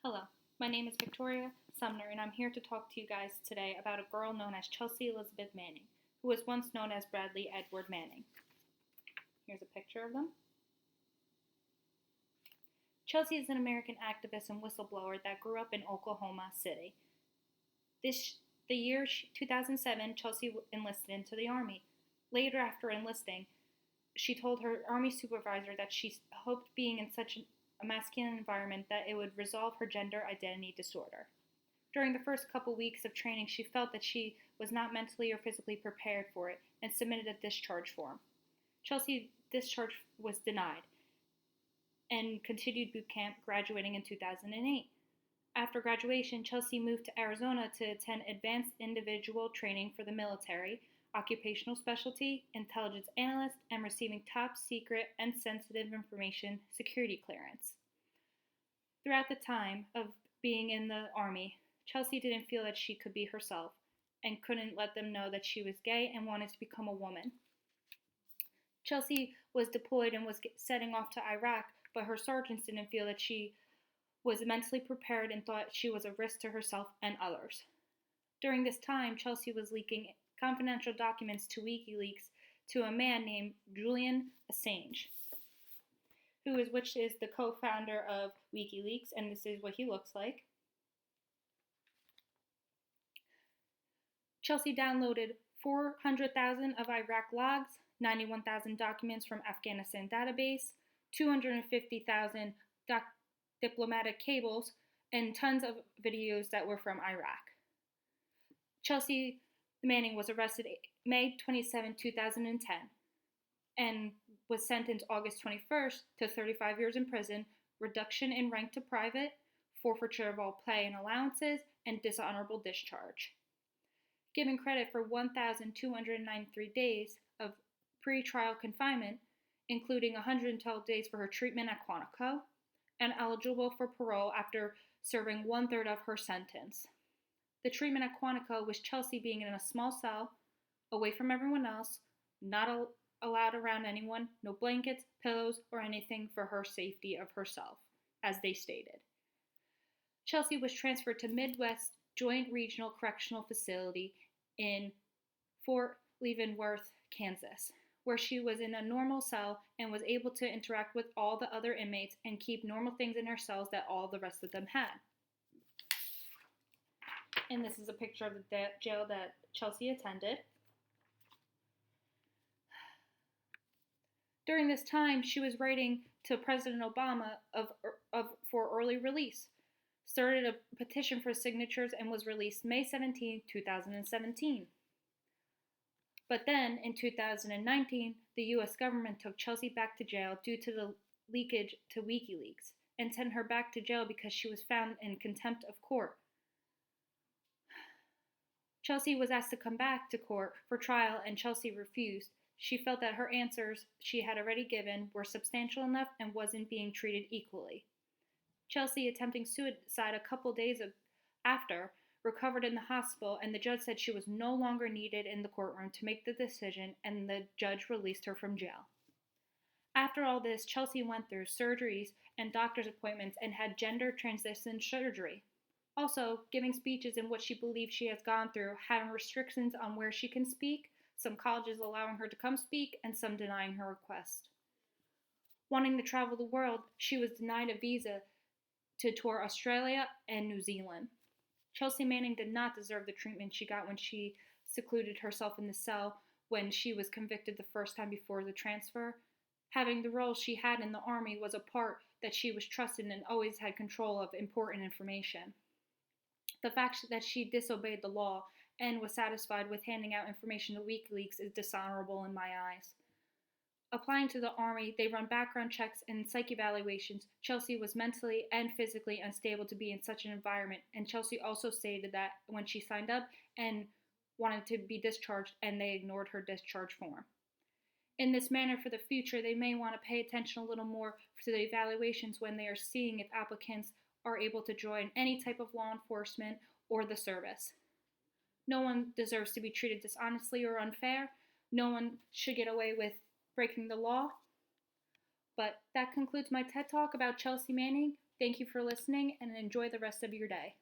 Hello, my name is Victoria Sumner, and I'm here to talk to you guys today about a girl known as Chealsea Elizabeth Manning, who was once known as Bradley Edward Manning. Here's a picture of them. Chealsea is an American activist and whistleblower that grew up in Oklahoma City. The year 2007, Chealsea enlisted into the Army. Later, after enlisting, she told her Army supervisor that she hoped being in such a masculine environment that it would resolve her gender identity disorder. During the first couple weeks of training, she felt that she was not mentally or physically prepared for it and submitted a discharge form. Chealsea's discharge was denied and continued boot camp, graduating in 2008. After graduation, Chealsea moved to Arizona to attend advanced individual training for the military, occupational specialty, intelligence analyst, and receiving top secret and sensitive information security clearance. Throughout the time of being in the Army, Chealsea didn't feel that she could be herself and couldn't let them know that she was gay and wanted to become a woman. Chealsea was deployed and was setting off to Iraq, but her sergeants didn't feel that she was mentally prepared and thought she was a risk to herself and others. During this time, Chealsea was leaking confidential documents to WikiLeaks to a man named Julian Assange, which is the co-founder of WikiLeaks, and this is what he looks like. Chealsea downloaded 400,000 of Iraq logs, 91,000 documents from Afghanistan database, 250,000 diplomatic cables, and tons of videos that were from Iraq. Chealsea Manning was arrested May 27, 2010, and was sentenced August 21st to 35 years in prison, reduction in rank to private, forfeiture of all pay and allowances, and dishonorable discharge. Given credit for 1,293 days of pre-trial confinement, including 112 days for her treatment at Quantico, and eligible for parole after serving one-third of her sentence. The treatment at Quantico was Chealsea being in a small cell, away from everyone else, not allowed around anyone, no blankets, pillows, or anything for her safety of herself, as they stated. Chealsea was transferred to Midwest Joint Regional Correctional Facility in Fort Leavenworth, Kansas, where she was in a normal cell and was able to interact with all the other inmates and keep normal things in her cells that all the rest of them had. And this is a picture of the jail that Chealsea attended. During this time, she was writing to President Obama for early release, started a petition for signatures, and was released May 17, 2017. But then, in 2019, the U.S. government took Chealsea back to jail due to the leakage to WikiLeaks and sent her back to jail because she was found in contempt of court. Chealsea was asked to come back to court for trial, and Chealsea refused. She felt that her answers she had already given were substantial enough and wasn't being treated equally. Chealsea, attempting suicide a couple days after, recovered in the hospital, and the judge said she was no longer needed in the courtroom to make the decision, and the judge released her from jail. After all this, Chealsea went through surgeries and doctor's appointments and had gender transition surgery. Also, giving speeches in what she believes she has gone through, having restrictions on where she can speak, some colleges allowing her to come speak, and some denying her request. Wanting to travel the world, she was denied a visa to tour Australia and New Zealand. Chealsea Manning did not deserve the treatment she got when she secluded herself in the cell when she was convicted the first time before the transfer. Having the role she had in the Army was a part that she was trusted and always had control of important information. The fact that she disobeyed the law and was satisfied with handing out information to WikiLeaks is dishonorable in my eyes. Applying to the Army, they run background checks and psych evaluations. Chealsea was mentally and physically unstable to be in such an environment, and Chealsea also stated that when she signed up and wanted to be discharged, and they ignored her discharge form. In this manner, for the future, they may want to pay attention a little more to the evaluations when they are seeing if applicants are able to join any type of law enforcement or the service. No one deserves to be treated dishonestly or unfair. No one should get away with breaking the law. But that concludes my TED Talk about Chealsea Manning. Thank you for listening and enjoy the rest of your day.